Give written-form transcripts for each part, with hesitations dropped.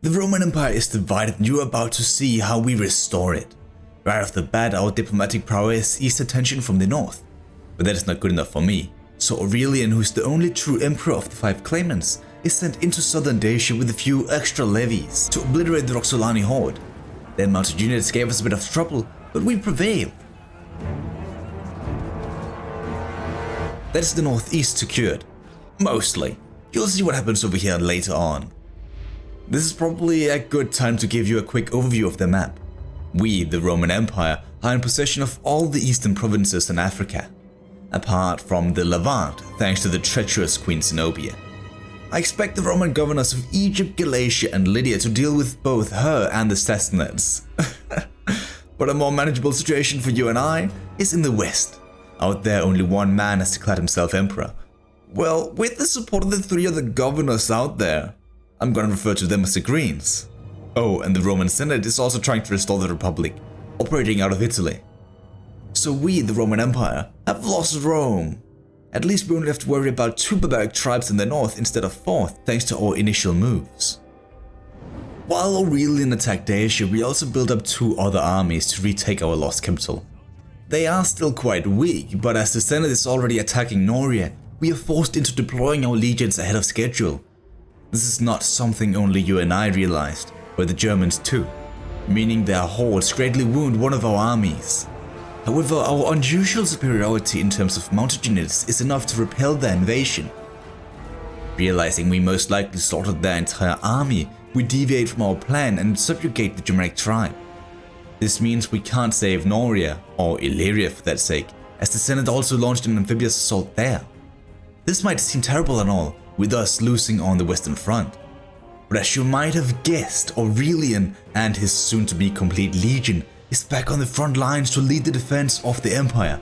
The Roman Empire is divided and you are about to see how we restore it. Right off the bat, our diplomatic prowess eased attention from the north. But that is not good enough for me, so Aurelian, who is the only true emperor of the 5 claimants, is sent into southern Dacia with a few extra levies to obliterate the Roxolani horde. Their mounted units gave us a bit of trouble, but we prevailed. That is the northeast secured. Mostly. You'll see what happens over here later on. This is probably a good time to give you a quick overview of the map. We, the Roman Empire, are in possession of all the eastern provinces in Africa, apart from the Levant thanks to the treacherous Queen Zenobia. I expect the Roman governors of Egypt, Galatia and Lydia to deal with both her and the Sassanids. But a more manageable situation for you and I is in the west. Out there only one man has declared himself emperor. Well, with the support of the 3 other governors out there, I'm gonna refer to them as the Greens. Oh, and the Roman Senate is also trying to restore the Republic, operating out of Italy. So we, the Roman Empire, have lost Rome. At least we only have to worry about 2 barbaric tribes in the north instead of 4, thanks to our initial moves. While Aurelian attacked Dacia, we also built up 2 other armies to retake our lost capital. They are still quite weak, but as the Senate is already attacking Noria, we are forced into deploying our legions ahead of schedule. This is not something only you and I realized, but the Germans too, meaning their hordes greatly wound one of our armies. However, our unusual superiority in terms of mounted units is enough to repel their invasion. Realizing we most likely slaughtered their entire army, we deviate from our plan and subjugate the Germanic tribe. This means we can't save Noria, or Illyria for that sake, as the Senate also launched an amphibious assault there. This might seem terrible and all, with us losing on the western front. But as you might have guessed, Aurelian and his soon-to-be complete legion is back on the front lines to lead the defense of the empire.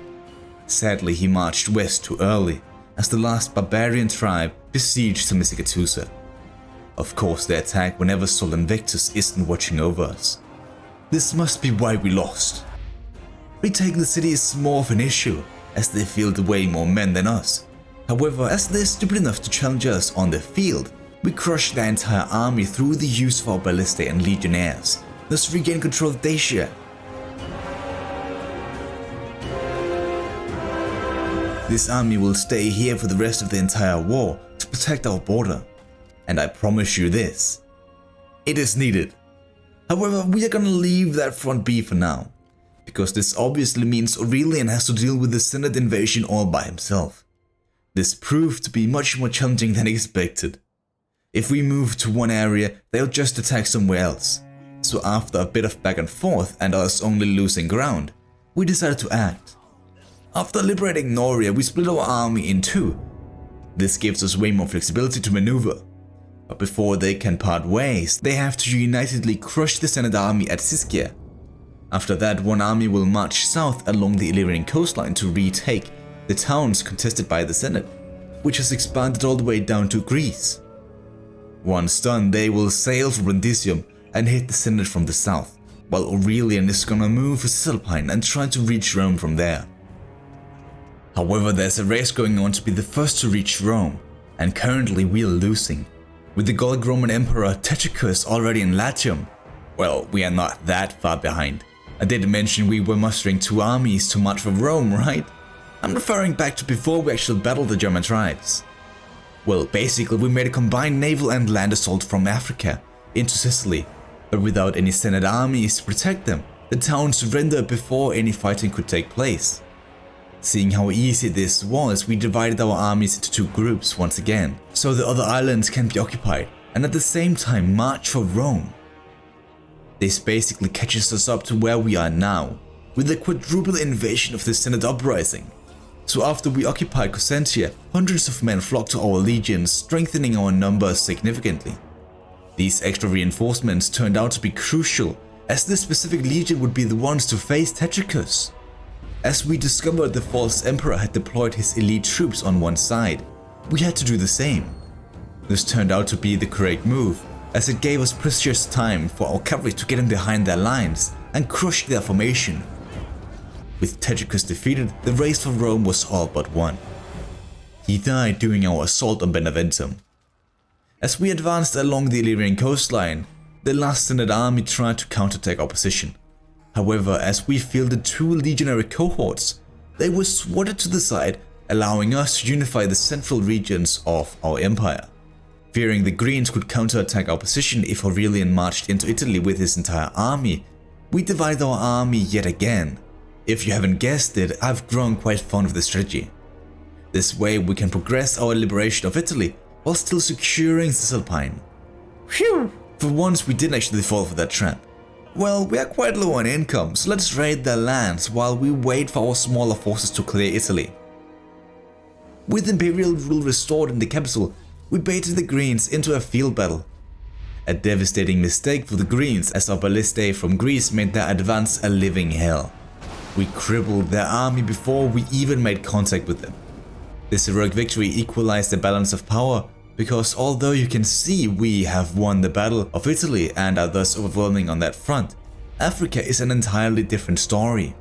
Sadly, he marched west too early, as the last barbarian tribe besieged Themyscira. Of course, they attack whenever Sol Invictus isn't watching over us. This must be why we lost. Retaking the city is more of an issue, as they field way more men than us. However, as they're stupid enough to challenge us on the field, we crush their entire army through the use of our ballistae and legionnaires, thus regain control of Dacia. This army will stay here for the rest of the entire war to protect our border. And I promise you this, it is needed. However, we are gonna leave that front be for now, because this obviously means Aurelian has to deal with the Senate invasion all by himself. This proved to be much more challenging than expected. If we move to one area, they'll just attack somewhere else. So after a bit of back and forth and us only losing ground, we decided to act. After liberating Noria, we split our army in 2. This gives us way more flexibility to maneuver. But before they can part ways, they have to unitedly crush the Senate army at Siscia. After that, one army will march south along the Illyrian coastline to retake the towns contested by the Senate, which has expanded all the way down to Greece. Once done, they will sail for Brundisium and hit the Senate from the south, while Aurelian is gonna move for Cisalpine and try to reach Rome from there. However, there's a race going on to be the first to reach Rome, and currently we are losing, with the Gallic Roman Emperor Tetricus already in Latium. Well, we are not that far behind. I did mention we were mustering 2 armies to march for Rome, right? I'm referring back to before we actually battled the German tribes. Well, basically we made a combined naval and land assault from Africa into Sicily, but without any Senate armies to protect them. The town surrendered before any fighting could take place. Seeing how easy this was, we divided our armies into 2 groups once again, so the other islands can be occupied and at the same time march for Rome. This basically catches us up to where we are now, with the quadruple invasion of the Senate uprising. So after we occupied Cosentia, hundreds of men flocked to our legions, strengthening our numbers significantly. These extra reinforcements turned out to be crucial, as this specific legion would be the ones to face Tetricus. As we discovered the false emperor had deployed his elite troops on one side, we had to do the same. This turned out to be the correct move, as it gave us precious time for our cavalry to get in behind their lines and crush their formation. With Tetricus defeated, the race for Rome was all but won. He died during our assault on Beneventum. As we advanced along the Illyrian coastline, the last Senate army tried to counterattack our position. However, as we fielded 2 legionary cohorts, they were swatted to the side, allowing us to unify the central regions of our empire. Fearing the Greens could counterattack our position if Aurelian marched into Italy with his entire army, we divided our army yet again. If you haven't guessed it, I've grown quite fond of this strategy. This way we can progress our liberation of Italy while still securing Cisalpine. Phew! For once we didn't actually fall for that trap. Well, we are quite low on income, so let's raid their lands while we wait for our smaller forces to clear Italy. With imperial rule restored in the capital, we baited the Greens into a field battle. A devastating mistake for the Greens, as our ballistae from Greece made their advance a living hell. We crippled their army before we even made contact with them. This heroic victory equalized the balance of power, because although you can see we have won the Battle of Italy and are thus overwhelming on that front, Africa is an entirely different story.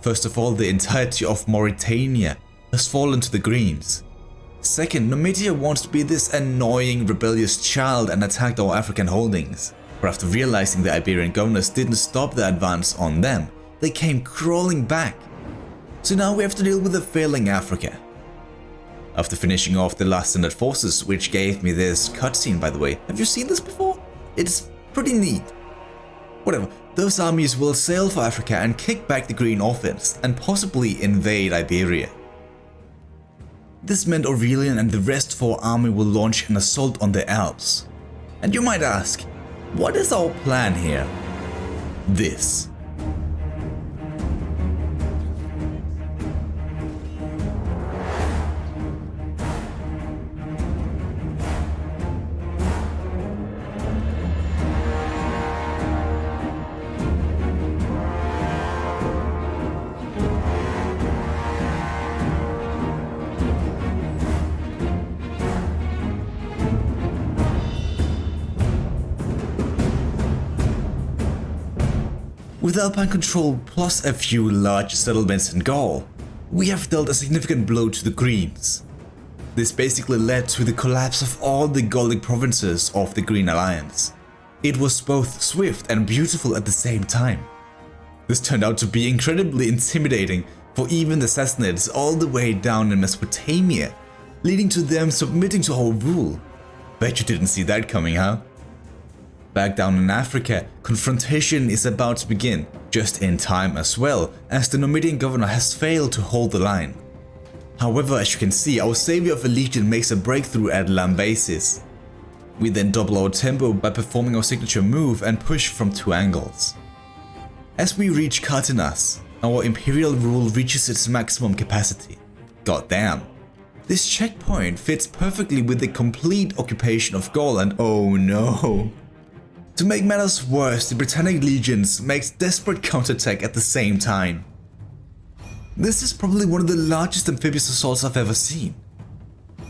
First of all, the entirety of Mauritania has fallen to the Greens. Second, Numidia wants to be this annoying rebellious child and attacked our African holdings. But after realizing the Iberian governors didn't stop the advance on them, they came crawling back. So now we have to deal with a failing Africa. After finishing off the last Senate forces, which gave me this cutscene by the way. Have you seen this before? It's pretty neat. Whatever, those armies will sail for Africa and kick back the Green offense and possibly invade Iberia. This meant Aurelian and the rest of our army will launch an assault on the Alps. And you might ask, what is our plan here? This. With Alpine control plus a few large settlements in Gaul, we have dealt a significant blow to the Greens. This basically led to the collapse of all the Gallic provinces of the Green Alliance. It was both swift and beautiful at the same time. This turned out to be incredibly intimidating for even the Sassanids all the way down in Mesopotamia, leading to them submitting to our rule. Bet you didn't see that coming, huh? Back down in Africa, confrontation is about to begin, just in time as well, as the Numidian governor has failed to hold the line. However, as you can see, our savior of a legion makes a breakthrough at Lambasis. We then double our tempo by performing our signature move and push from 2 angles. As we reach Cartenas, our imperial rule reaches its maximum capacity. Goddamn. This checkpoint fits perfectly with the complete occupation of Gaul and oh no. To make matters worse, the Britannic legions makes desperate counterattack at the same time. This is probably one of the largest amphibious assaults I've ever seen.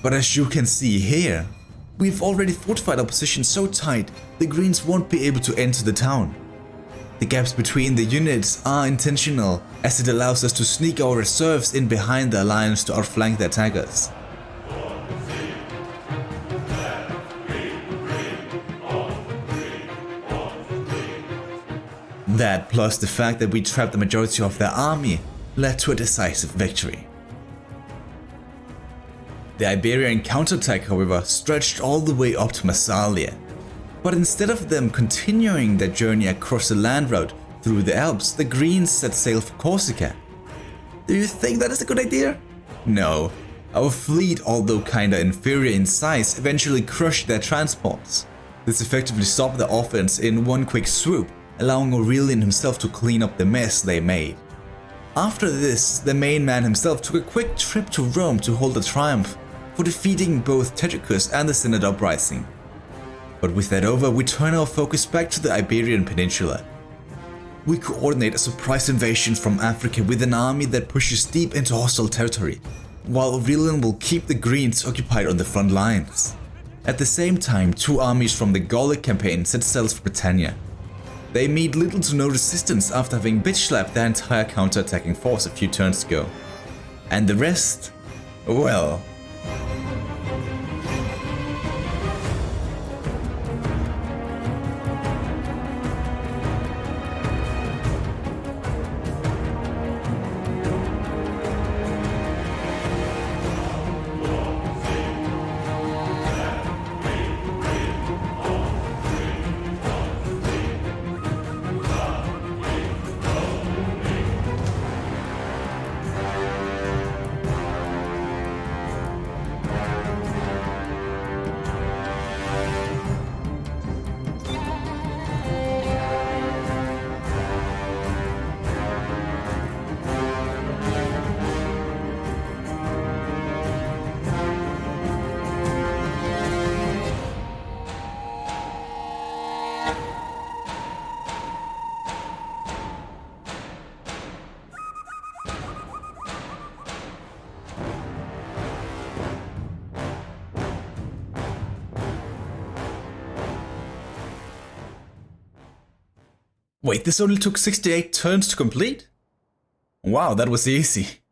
But as you can see here, we've already fortified our position so tight the Greens won't be able to enter the town. The gaps between the units are intentional, as it allows us to sneak our reserves in behind the alliance to outflank the attackers. That, plus the fact that we trapped the majority of their army, led to a decisive victory. The Iberian counterattack, however, stretched all the way up to Massalia. But instead of them continuing their journey across the land route through the Alps, the Greens set sail for Corsica. Do you think that is a good idea? No. Our fleet, although kinda inferior in size, eventually crushed their transports. This effectively stopped the offense in one quick swoop, allowing Aurelian himself to clean up the mess they made. After this, the main man himself took a quick trip to Rome to hold a triumph for defeating both Tetricus and the Synod uprising. But with that over, we turn our focus back to the Iberian Peninsula. We coordinate a surprise invasion from Africa with an army that pushes deep into hostile territory, while Aurelian will keep the Greens occupied on the front lines. At the same time, 2 armies from the Gallic campaign set sail for Britannia. They meet little to no resistance after having bitch-slapped their entire counter-attacking force a few turns ago. And the rest? Well... Wait, this only took 68 turns to complete? Wow, that was easy.